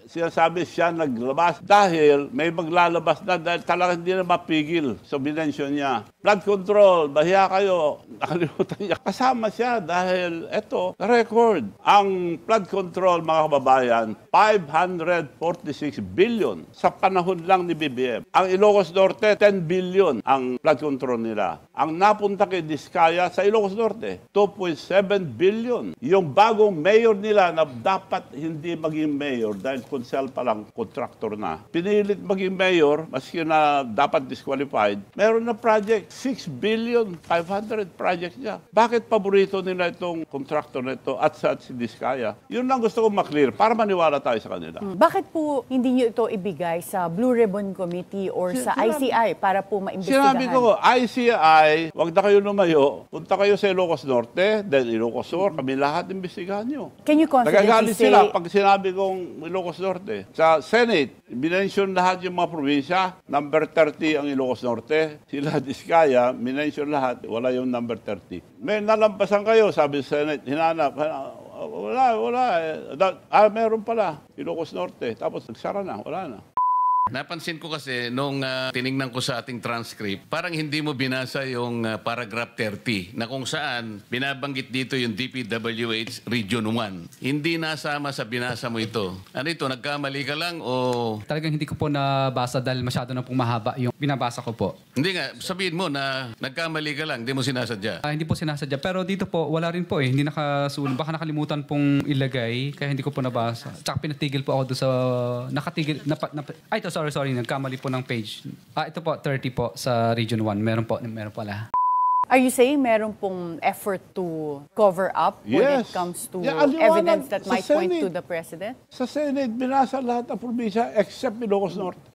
sinasabi siya naglabas dahil may maglalabas na dahil talagang hindi na mapigil. So binensyon niya. Flood control, bahiya kayo. Nakalimutan niya. Kasama siya dahil eto, record. Ang flood control, mga kababayan, 546 billion sa panahon lang ni BBM. Ang Ilocos Norte, 10 billion ang flood control nila. Ang napunta kay Diskaya sa Ilocos Norte, 2.7 billion. Yung bagong mayor nila na dapat hindi maging mayor dahil konsel pa lang, contractor na. Pinilit maging mayor, maski na dapat disqualified, meron na project, 6 billion, 500 project niya. Bakit paborito nila itong contractor na ito at si Diskaya? Yun lang gusto kong maklear para maniwala tayo sa kanila. Bakit po hindi niyo ito ibigay sa Blue Ribbon Committee or sa ICI para po maimbestigahan? Sinabi ko, ICI, wag na kayo lumayo. Punta kayo sa Ilocos Norte, then Ilocos Sur, kami lahat imbestigahan nyo. Can you confidently Nagagalit say... sila pag sinabi kong Ilocos Norte. Sa Senate, binensyon lahat yung mga probinsya. Number 30 ang Ilocos Norte. Sila Diskaya, binensyon lahat. Wala yung number 30. May nalampasan kayo, sabi sa Senate, hinanap. Wala. Meron pala. Ilocos Norte. Tapos nagsara na, wala na. Napansin ko kasi nung tiningnan ko sa ating transcript, parang hindi mo binasa yung paragraph 30 na kung saan binabanggit dito yung DPWH Region 1. Hindi nasama sa binasa mo ito. Ano ito, nagkamali ka lang o... Talagang hindi ko po nabasa dahil masyado na pong mahaba yung binabasa ko po. Hindi nga, sabihin mo na nagkamali ka lang, hindi mo sinasadya. Hindi po sinasadya. Pero dito po, wala rin po eh. Hindi nakasulong. Baka nakalimutan pong ilagay, kaya hindi ko po nabasa. Tsaka pinatigil po ako doon sa... Nakatigil... Ay, ito, sorry. Nagkamali po ng page. Ito po, 30 po sa Region 1. Meron pala. Are you saying meron pong effort to cover up when it comes to evidence that might point to the President? Sa Senate, binasa lahat ng probinsya except Ilocos Norte.